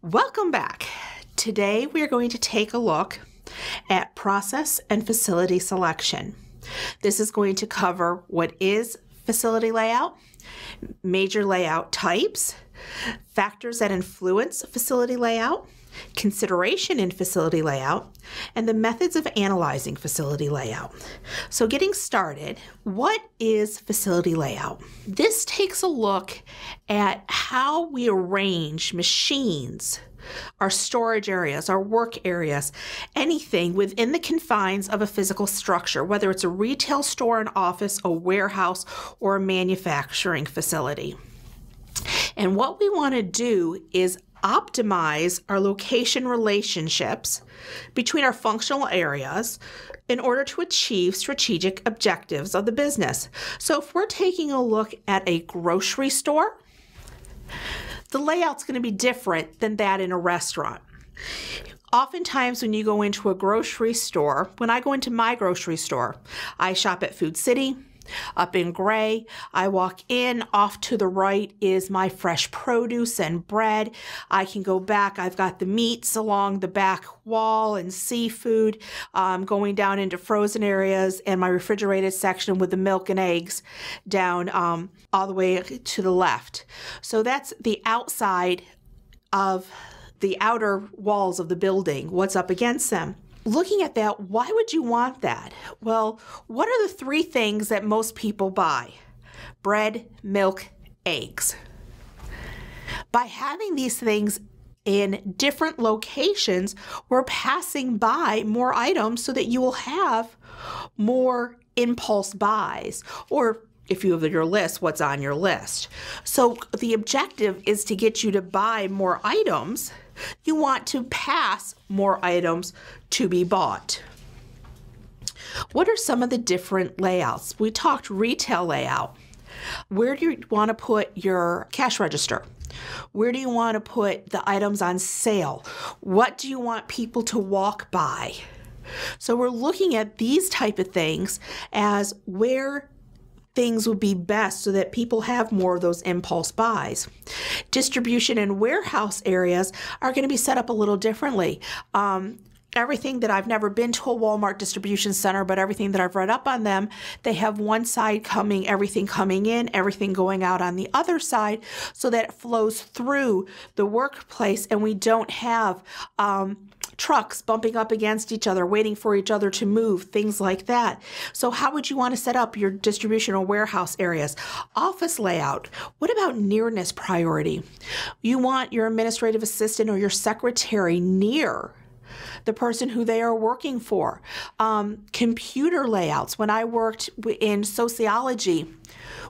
Welcome back. Today we are going to take a look at process and facility selection. This is going to cover what is facility layout, major layout types, factors that influence facility layout, consideration in facility layout, and the methods of analyzing facility layout. So getting started, what is facility layout? This takes a look at how we arrange machines, our storage areas, our work areas, anything within the confines of a physical structure, whether it's a retail store, an office, a warehouse, or a manufacturing facility. And what we want to do is optimize our location relationships between our functional areas in order to achieve strategic objectives of the business. So if we're taking a look at a grocery store, the layout's going to be different than that in a restaurant. Oftentimes when you go into a grocery store, when I go into my grocery store, I shop at Food City. Up in gray, I walk in. Off to the right is my fresh produce and bread. I can go back. I've got the meats along the back wall and seafood, going down into frozen areas, and my refrigerated section with the milk and eggs down all the way to the left. So that's the outside of the outer walls of the building, what's up against them. Looking at that, why would you want that? Well, what are the three things that most people buy? Bread, milk, eggs. By having these things in different locations, we're passing by more items so that you will have more impulse buys, or if you have your list, what's on your list. So the objective is to get you to buy more items. You want to pass more items to be bought. What are some of the different layouts? We talked retail layout. Where do you want to put your cash register? Where do you want to put the items on sale? What do you want people to walk by? So we're looking at these type of things as where things would be best so that people have more of those impulse buys. Distribution and warehouse areas are going to be set up a little differently. Everything that I've never been to a Walmart distribution center, but everything that I've read up on them, they have one side everything coming in, everything going out on the other side so that it flows through the workplace and we don't have trucks bumping up against each other, waiting for each other to move, things like that. So how would you want to set up your distribution or warehouse areas? Office layout. What about nearness priority? You want your administrative assistant or your secretary near the person who they are working for. Computer layouts. When I worked in sociology,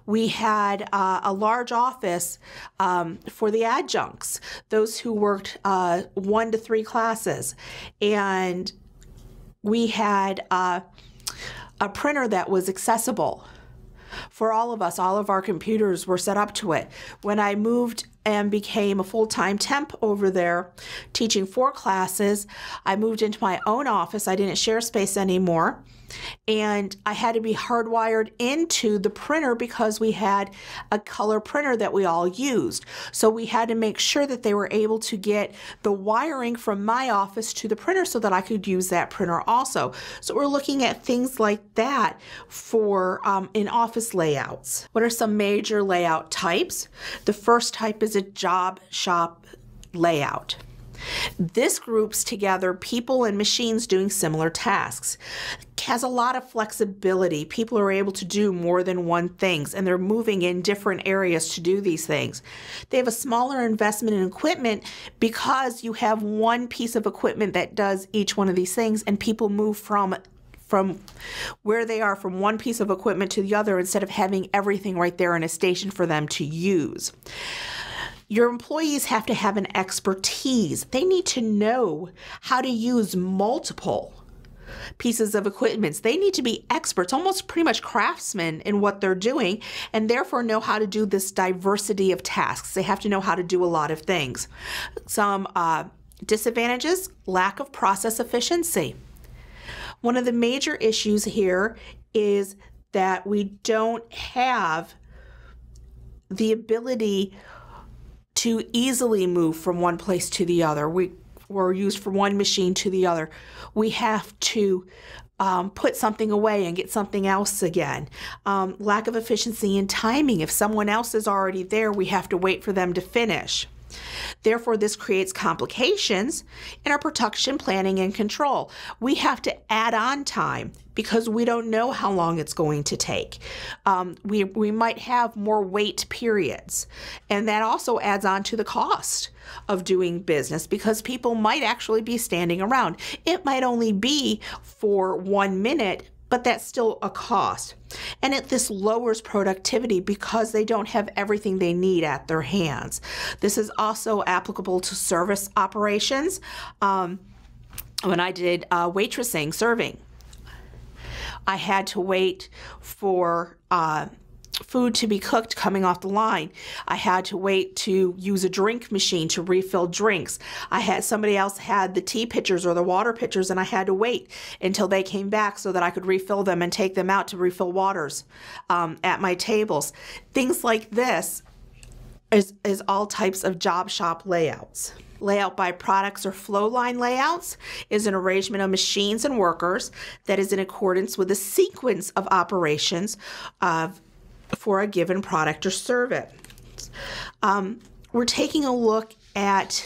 we had a large office for the adjuncts, those who worked 1 to 3 classes. And we had a printer that was accessible for all of us. All of our computers were set up to it. When I moved and became a full-time temp over there teaching 4 classes, I moved into my own office. I didn't share space anymore. And I had to be hardwired into the printer because we had a color printer that we all used. So we had to make sure that they were able to get the wiring from my office to the printer so that I could use that printer also. So we're looking at things like that for in office layouts. What are some major layout types? The first type is a job shop layout. This groups together people and machines doing similar tasks. It has a lot of flexibility. People are able to do more than one things, and they're moving in different areas to do these things. They have a smaller investment in equipment because you have one piece of equipment that does each one of these things, and people move from where they are from one piece of equipment to the other instead of having everything right there in a station for them to use. Your employees have to have an expertise. They need to know how to use multiple pieces of equipment. They need to be experts, almost pretty much craftsmen in what they're doing, and therefore know how to do this diversity of tasks. They have to know how to do a lot of things. Some disadvantages: lack of process efficiency. One of the major issues here is that we don't have the ability to easily move from one place to the other. We're used from one machine to the other. We have to put something away and get something else again. Lack of efficiency in timing. If someone else is already there, we have to wait for them to finish. Therefore, this creates complications in our production planning and control. We have to add on time because we don't know how long it's going to take. We might have more wait periods, and that also adds on to the cost of doing business because people might actually be standing around. It might only be for 1 minute, but that's still a cost. And this lowers productivity because they don't have everything they need at their hands. This is also applicable to service operations. When I did waitressing, serving, I had to wait for food to be cooked coming off the line. I had to wait to use a drink machine to refill drinks. Somebody else had the tea pitchers or the water pitchers, and I had to wait until they came back so that I could refill them and take them out to refill waters at my tables. Things like this is all types of job shop layouts. Layout by products or flow line layouts is an arrangement of machines and workers that is in accordance with a sequence of operations for a given product or service. We're taking a look at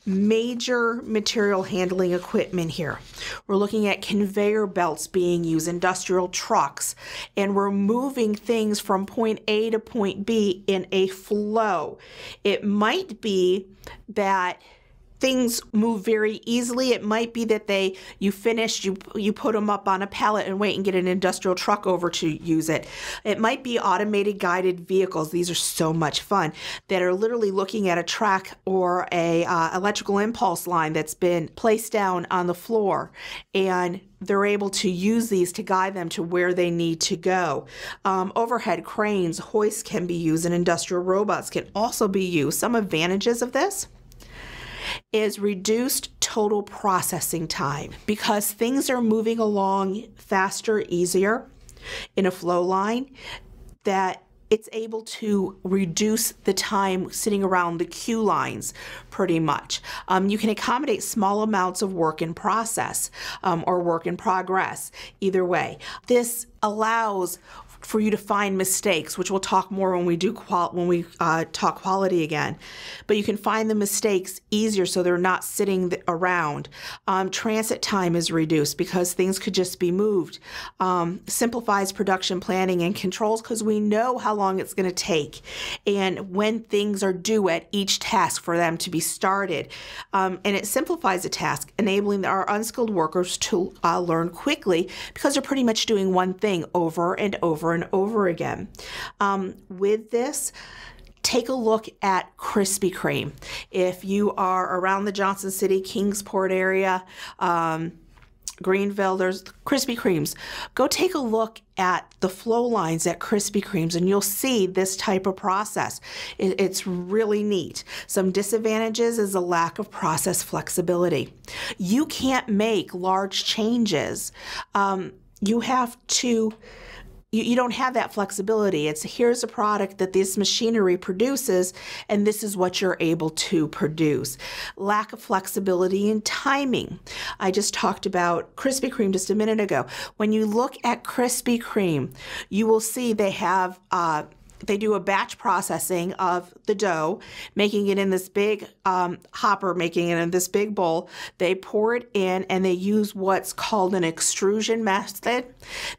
major material handling equipment here. We're looking at conveyor belts being used, industrial trucks, and we're moving things from point A to point B in a flow. It might be that things move very easily. It might be that you put them up on a pallet and wait and get an industrial truck over to use it. It might be automated guided vehicles. These are so much fun, that are literally looking at a track or a electrical impulse line that's been placed down on the floor, and they're able to use these to guide them to where they need to go. Overhead cranes, hoists can be used, and industrial robots can also be used. Some advantages of this is reduced total processing time because things are moving along faster, easier in a flow line, that it's able to reduce the time sitting around the queue lines pretty much. You can accommodate small amounts of work in process or work in progress, either way. This allows for you to find mistakes, which we'll talk more when we talk quality again. But you can find the mistakes easier so they're not sitting around. Transit time is reduced because things could just be moved. Simplifies production planning and controls because we know how long it's going to take and when things are due at each task for them to be started. And it simplifies the task, enabling our unskilled workers to learn quickly because they're pretty much doing one thing over and over and over again. With this, take a look at Krispy Kreme. If you are around the Johnson City, Kingsport area, Greenville, there's Krispy Kremes. Go take a look at the flow lines at Krispy Kremes and you'll see this type of process. It's really neat. Some disadvantages is a lack of process flexibility. You can't make large changes. You don't have that flexibility. Here's a product that this machinery produces, and this is what you're able to produce. Lack of flexibility in timing. I just talked about Krispy Kreme just a minute ago. When you look at Krispy Kreme, you will see they do a batch processing of the dough, making it in this big hopper, making it in this big bowl. They pour it in and they use what's called an extrusion method.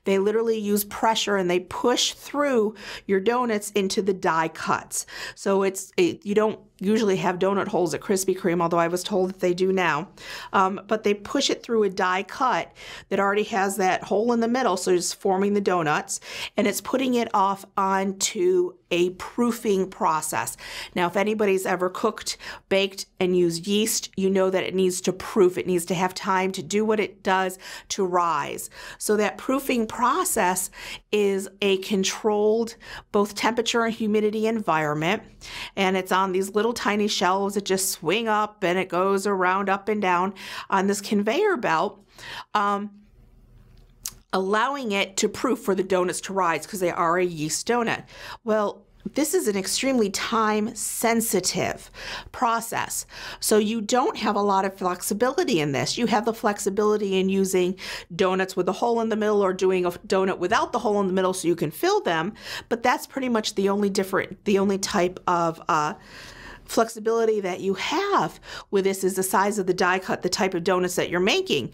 They literally use pressure and they push through your donuts into the die cuts. So you don't usually have donut holes at Krispy Kreme, although I was told that they do now. But they push it through a die cut that already has that hole in the middle, so it's forming the donuts, and it's putting it off onto a proofing process. Now, if anybody's ever cooked, baked, and used yeast, you know that it needs to proof. It needs to have time to do what it does to rise. So that proofing process is a controlled both temperature and humidity environment, and it's on these little tiny shelves that just swing up and it goes around up and down on this conveyor belt, allowing it to proof for the donuts to rise because they are a yeast donut. Well, this is an extremely time-sensitive process. So you don't have a lot of flexibility in this. You have the flexibility in using donuts with a hole in the middle or doing a donut without the hole in the middle so you can fill them, but that's pretty much the only type of flexibility that you have with this is the size of the die cut, the type of donuts that you're making.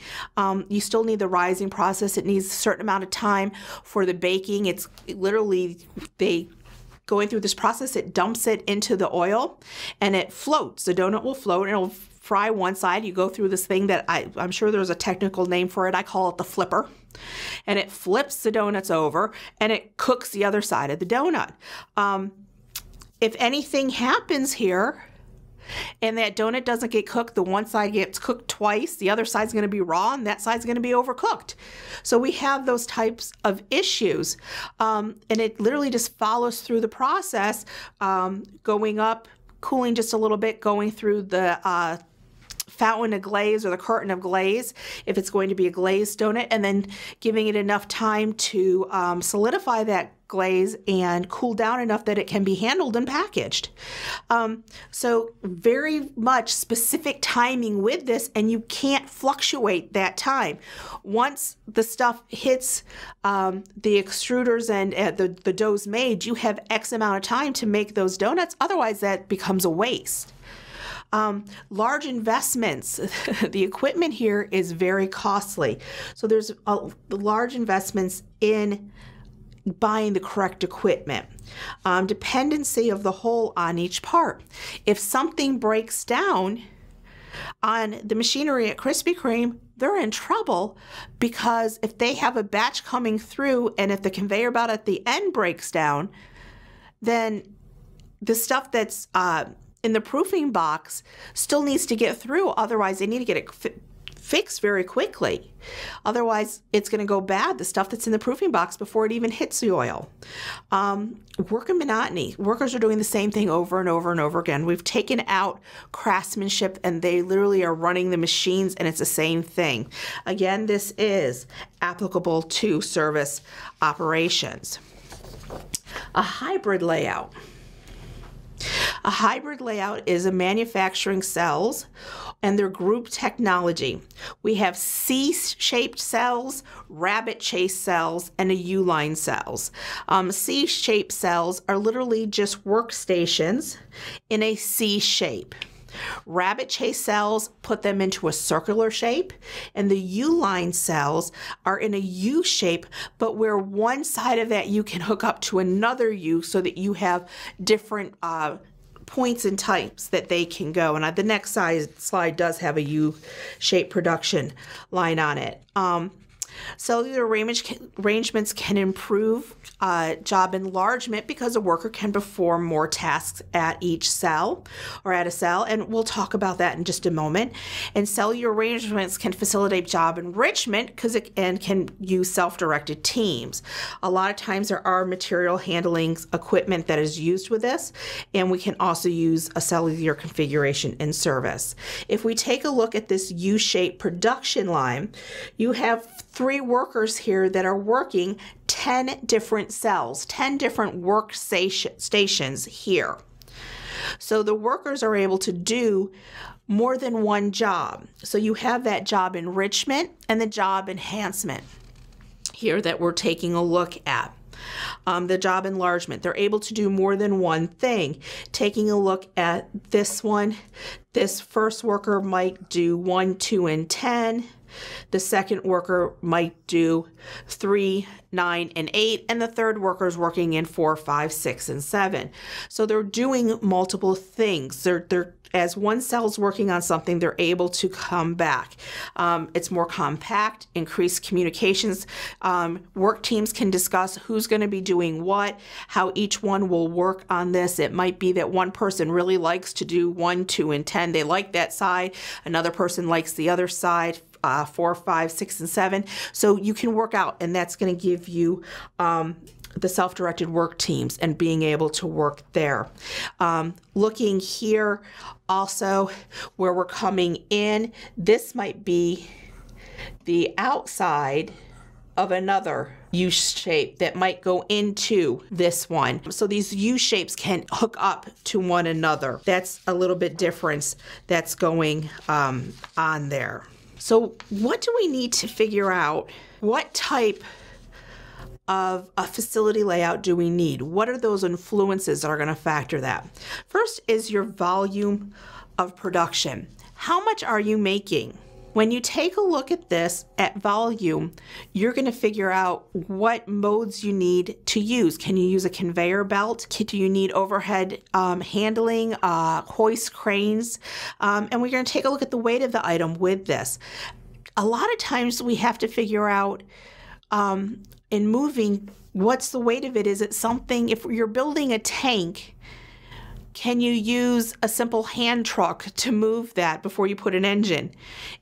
You still need the rising process. It needs a certain amount of time for the baking. It's literally, going through this process, it dumps it into the oil and it floats. The donut will float and it'll fry one side. You go through this thing that I'm sure there's a technical name for it. I call it the flipper. And it flips the donuts over and it cooks the other side of the donut. If anything happens here and that donut doesn't get cooked, the one side gets cooked twice, the other side's going to be raw, and that side's going to be overcooked. So we have those types of issues. And it literally just follows through the process, going up, cooling just a little bit, going through the fountain of glaze or the curtain of glaze if it's going to be a glazed donut, and then giving it enough time to solidify that glaze and cool down enough that it can be handled and packaged. So very much specific timing with this, and you can't fluctuate that time. Once the stuff hits the extruders and the dough's made, you have X amount of time to make those donuts. Otherwise, that becomes a waste. Large investments. The equipment here is very costly. So there's large investments in buying the correct equipment. Dependency of the whole on each part. If something breaks down on the machinery at Krispy Kreme, they're in trouble, because if they have a batch coming through and if the conveyor belt at the end breaks down, then the stuff that's in the proofing box still needs to get through. Otherwise, they need to get it fixed very quickly. Otherwise, it's going to go bad, the stuff that's in the proofing box, before it even hits the oil. Worker monotony. Workers are doing the same thing over and over and over again. We've taken out craftsmanship and they literally are running the machines, and it's the same thing. Again, this is applicable to service operations. A hybrid layout. A hybrid layout is a manufacturing cells and their group technology. We have C-shaped cells, rabbit chase cells, and a U-line cells. C-shaped cells are literally just workstations in a C shape. Rabbit chase cells put them into a circular shape, and the U-line cells are in a U shape, but where one side of that U can hook up to another U so that you have different points and types that they can go. And the next slide does have a U-shaped production line on it. Cellular arrangements can improve job enlargement because a worker can perform more tasks at each cell or at a cell, and we'll talk about that in just a moment. And cellular arrangements can facilitate job enrichment because it can use self-directed teams. A lot of times there are material handling equipment that is used with this, and we can also use a cellular configuration in service. If we take a look at this U-shaped production line, you have 3 workers here that are working 10 different cells, 10 different workstations here. So the workers are able to do more than one job. So you have that job enrichment and the job enhancement here that we're taking a look at. The job enlargement, they're able to do more than one thing. Taking a look at this one, this first worker might do 1, 2, and 10. The second worker might do 3, 9, and 8, and the third worker is working in 4, 5, 6, and 7. So they're doing multiple things. They're as one cell's working on something, they're able to come back. It's more compact, increased communications. Work teams can discuss who's going to be doing what, how each one will work on this. It might be that one person really likes to do 1, 2, and 10. They like that side. Another person likes the other side. 4, 5, 6, and 7. So you can work out, and that's going to give you the self-directed work teams and being able to work there. Looking here also where we're coming in, this might be the outside of another U shape that might go into this one. So these U shapes can hook up to one another. That's a little bit difference that's going on there. So what do we need to figure out? What type of a facility layout do we need? What are those influences that are going to factor that? First is your volume of production. How much are you making? When you take a look at this at volume, you're going to figure out what modes you need to use. Can you use a conveyor belt? Do you need overhead handling, hoist cranes? And we're going to take a look at the weight of the item with this. A lot of times we have to figure out in moving, what's the weight of it? Is it something, if you're building a tank, can you use a simple hand truck to move that before you put an engine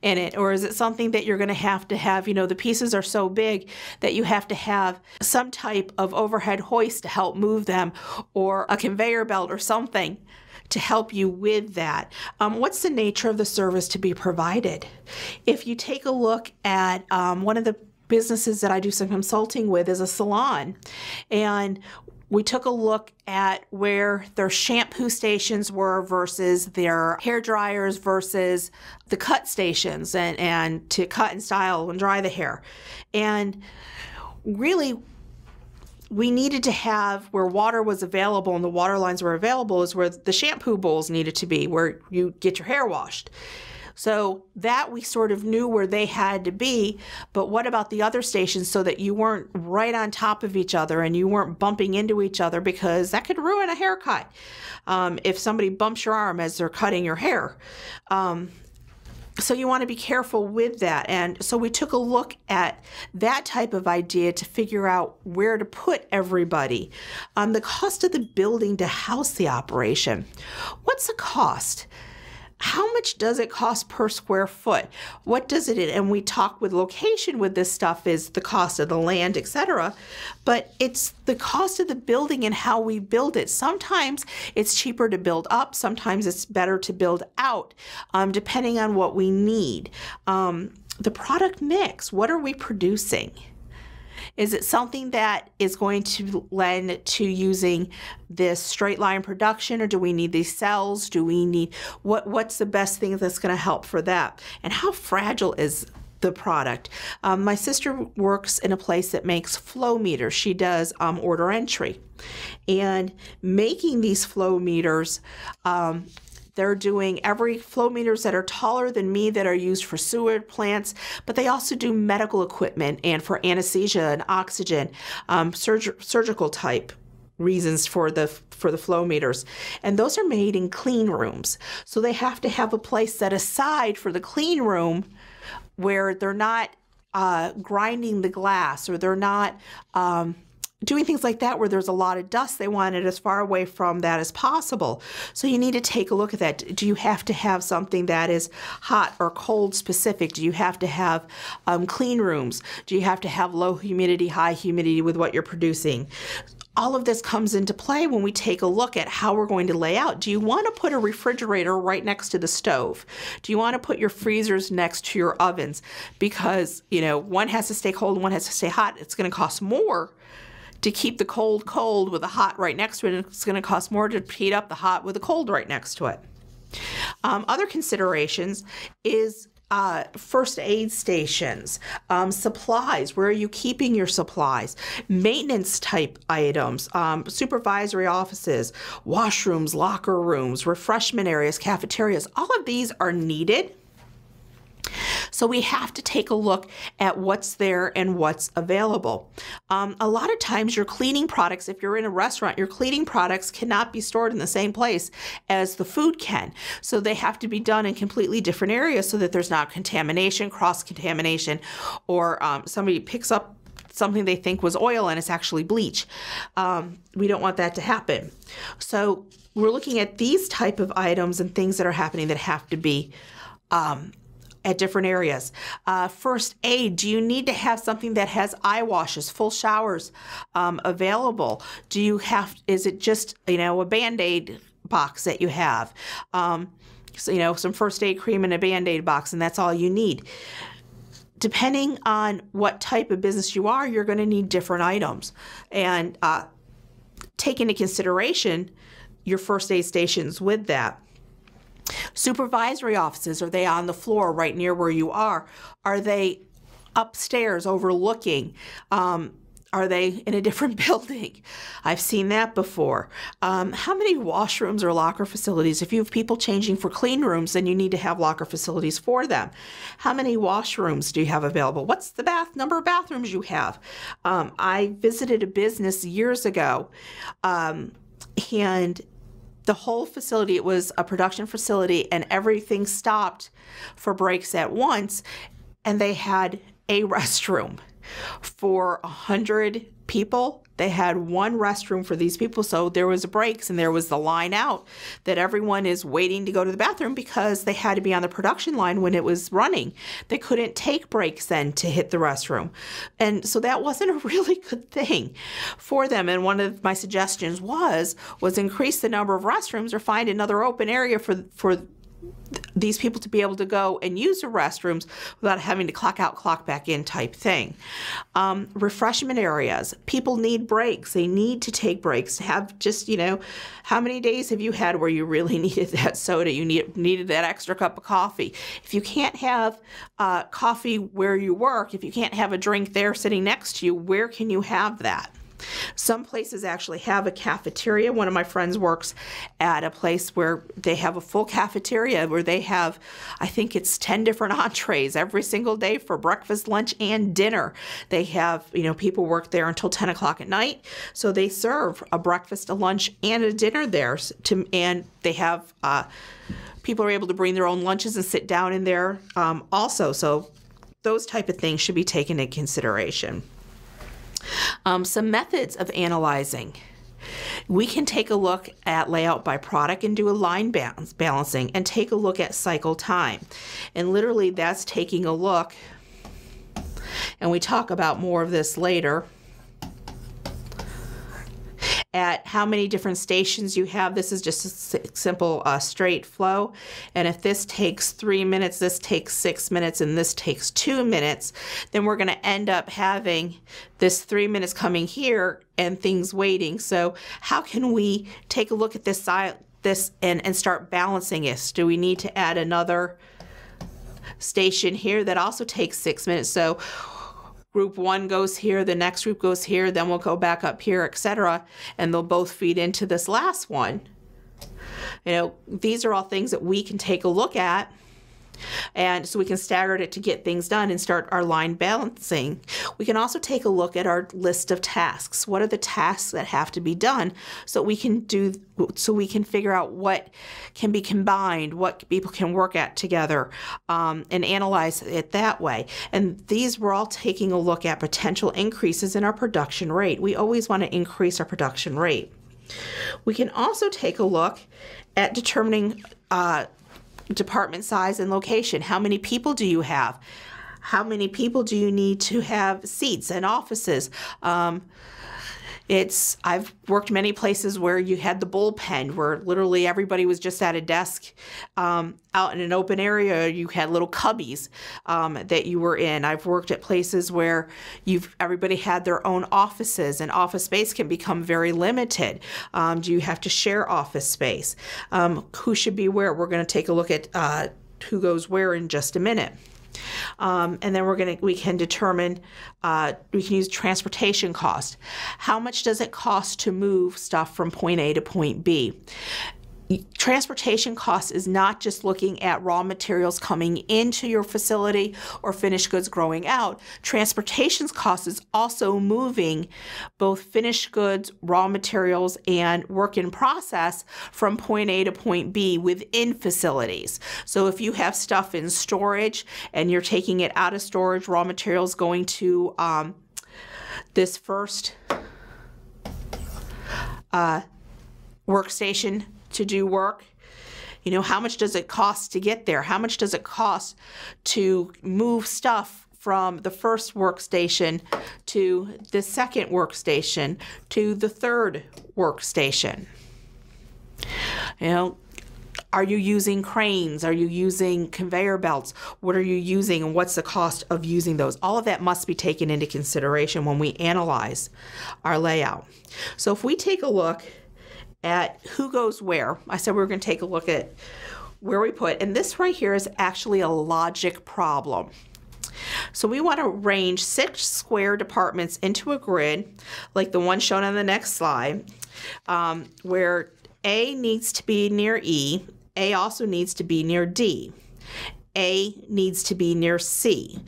in it? Or is it something that you're going to have, the pieces are so big that you have to have some type of overhead hoist to help move them, or a conveyor belt or something to help you with that? What's the nature of the service to be provided? If you take a look at one of the businesses that I do some consulting with is a salon, and we took a look at where their shampoo stations were versus their hair dryers versus the cut stations and to cut and style and dry the hair. And really, we needed to have where water was available and the water lines were available is where the shampoo bowls needed to be, where you get your hair washed. So that we sort of knew where they had to be, but what about the other stations so that you weren't right on top of each other and you weren't bumping into each other, because that could ruin a haircut if somebody bumps your arm as they're cutting your hair. So you want to be careful with that. And so we took a look at that type of idea to figure out where to put everybody. The cost of the building to house the operation. What's the cost? How much does it cost per square foot? What does it, and we talk with location with this stuff, is the cost of the land, etc. But it's the cost of the building and how we build it. Sometimes it's cheaper to build up. Sometimes it's better to build out, depending on what we need. The product mix, what are we producing? Is it something that is going to lend to using this straight line production, or do we need these cells? Do we need, what's the best thing that's going to help for that? And how fragile is the product? My sister works in a place that makes flow meters. She does order entry. And making these flow meters, they're doing every flow meters that are taller than me that are used for sewer plants, but they also do medical equipment and for anesthesia and oxygen, surgical type reasons for the flow meters. And those are made in clean rooms. So they have to have a place set aside for the clean room where they're not grinding the glass, or they're not doing things like that where there's a lot of dust. They want it as far away from that as possible. So you need to take a look at that. Do you have to have something that is hot or cold specific? Do you have to have clean rooms? Do you have to have low humidity, high humidity with what you're producing? All of this comes into play when we take a look at how we're going to lay out. Do you want to put a refrigerator right next to the stove? Do you want to put your freezers next to your ovens? Because, one has to stay cold and one has to stay hot. It's going to cost more to keep the cold with the hot right next to it. It's going to cost more to heat up the hot with the cold right next to it. Other considerations is first aid stations, supplies. Where are you keeping your supplies? Maintenance type items, supervisory offices, washrooms, locker rooms, refreshment areas, cafeterias. All of these are needed. So we have to take a look at what's there and what's available. A lot of times your cleaning products, if you're in a restaurant, your cleaning products cannot be stored in the same place as the food can. So they have to be done in completely different areas so that there's not contamination, cross-contamination, or somebody picks up something they think was oil and it's actually bleach. We don't want that to happen. So we're looking at these type of items and things that are happening that have to be at different areas. First aid, do you need to have something that has eye washes, full showers available? Is it just, a Band-Aid box that you have? So, some first aid cream in a Band-Aid box, and that's all you need. depending on what type of business you are, you're going to need different items. And take into consideration your first aid stations with that. Supervisory offices, are they on the floor right near where you are? Are they upstairs overlooking? Are they in a different building? I've seen that before. How many washrooms or locker facilities? If you have people changing for clean rooms, then you need to have locker facilities for them. How many washrooms do you have available? What's the number of bathrooms you have? I visited a business years ago, and the whole facility, it was a production facility, and everything stopped for breaks at once, and they had a restroom. For 100 people, they had one restroom for these people. So there was breaks and there was the line out that everyone is waiting to go to the bathroom because they had to be on the production line when it was running. They couldn't take breaks then to hit the restroom. And so that wasn't a really good thing for them. And one of my suggestions was increase the number of restrooms or find another open area for these people to be able to go and use the restrooms without having to clock out, clock back in type thing. Refreshment areas. People need breaks. They need to take breaks. Have just, how many days have you had where you really needed that soda? You needed that extra cup of coffee. If you can't have coffee where you work, if you can't have a drink there sitting next to you, where can you have that? Some places actually have a cafeteria. One of my friends works at a place where they have a full cafeteria where they have, I think it's 10 different entrees every single day for breakfast, lunch, and dinner. They have, people work there until 10 o'clock at night. So they serve a breakfast, a lunch, and a dinner there. And they have, people are able to bring their own lunches and sit down in there also. So those type of things should be taken into consideration. Some methods of analyzing. We can take a look at layout by product and do a line balancing and take a look at cycle time. And literally that's taking a look, and we talk about more of this later, at how many different stations you have. This is just a simple straight flow. And if this takes 3 minutes, this takes 6 minutes, and this takes 2 minutes, then we're going to end up having this 3 minutes coming here and things waiting. So how can we take a look at this and start balancing it? Do we need to add another station here that also takes 6 minutes? So group one goes here, the next group goes here, then we'll go back up here, etc., and they'll both feed into this last one. These are all things that we can take a look at, and so we can stagger it to get things done and start our line balancing. We can also take a look at our list of tasks. What are the tasks that have to be done so we can figure out what can be combined, what people can work at together, and analyze it that way. And these we're all taking a look at potential increases in our production rate. We always want to increase our production rate. We can also take a look at determining department size and location. How many people do you have? How many people do you need to have seats and offices? I've worked many places where you had the bullpen, where literally everybody was just at a desk out in an open area. You had little cubbies that you were in. I've worked at places where everybody had their own offices, and office space can become very limited. Do you have to share office space? Who should be where? We're going to take a look at who goes where in just a minute. And then we can determine, we can use transportation cost. How much does it cost to move stuff from point A to point B? Transportation cost is not just looking at raw materials coming into your facility or finished goods going out. Transportation cost is also moving both finished goods, raw materials, and work in process from point A to point B within facilities. So if you have stuff in storage and you're taking it out of storage, raw materials going to this first workstation to do work, how much does it cost to get there? How much does it cost to move stuff from the first workstation to the second workstation to the third workstation? Are you using cranes? Are you using conveyor belts? What are you using and what's the cost of using those? All of that must be taken into consideration when we analyze our layout. So if we take a look at who goes where, I said we were going to take a look at where we put, and this right here is actually a logic problem. So we want to arrange 6 square departments into a grid, like the one shown on the next slide, where A needs to be near E, A also needs to be near D, A needs to be near C,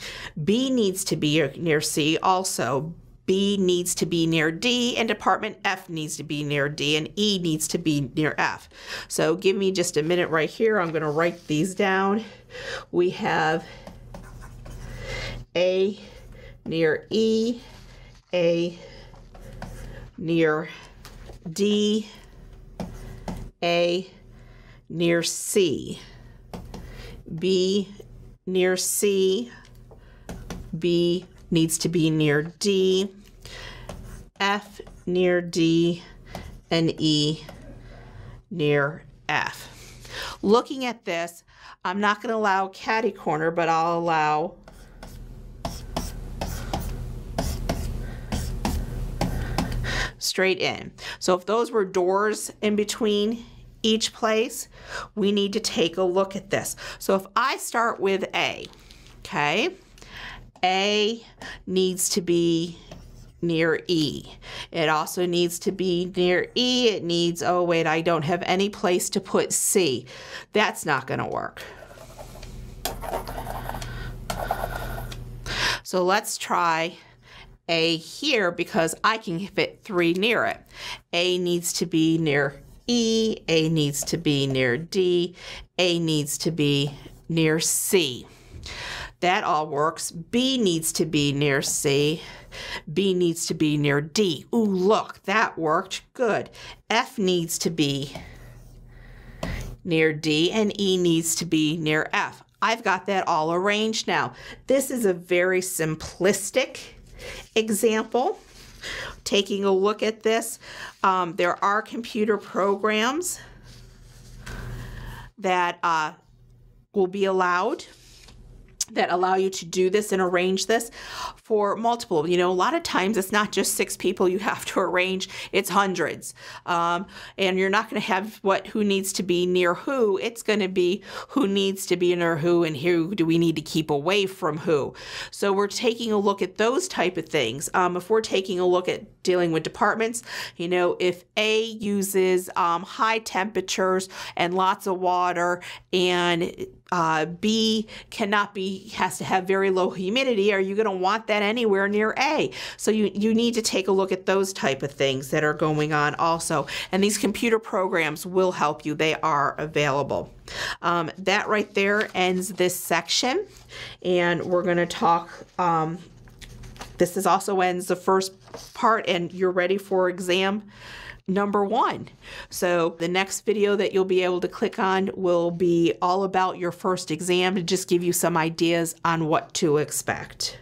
B needs to be near C also, B needs to be near D, and department F needs to be near D, and E needs to be near F. So give me just a minute right here. I'm going to write these down. We have A near E, A near D, A near C, B near C, B needs to be near D, F near D, and E near F. Looking at this, I'm not going to allow catty corner, but I'll allow straight in. So if those were doors in between each place, we need to take a look at this. So if I start with A, okay, A needs to be near E. It also needs to be near E. It needs, oh wait, I don't have any place to put C. That's not going to work. So let's try A here because I can fit 3 near it. A needs to be near E, A needs to be near D, A needs to be near C. That all works. B needs to be near C. B needs to be near D. Ooh, look, that worked. Good. F needs to be near D, and E needs to be near F. I've got that all arranged now. This is a very simplistic example. Taking a look at this, there are computer programs that will be allowed that allow you to do this and arrange this for multiple. You know, a lot of times it's not just 6 people you have to arrange, it's hundreds. And you're not going to have who needs to be near who. It's going to be who needs to be near who and who do we need to keep away from who. So we're taking a look at those type of things. If we're taking a look at dealing with departments, you know, if A uses high temperatures and lots of water, and B has to have very low humidity, are you going to want that anywhere near A? So you need to take a look at those type of things that are going on also. And these computer programs will help you. They are available. That right there ends this section. And we're going to talk, this also ends the first part, and you're ready for exam number 1. So the next video that you'll be able to click on will be all about your first exam to just give you some ideas on what to expect.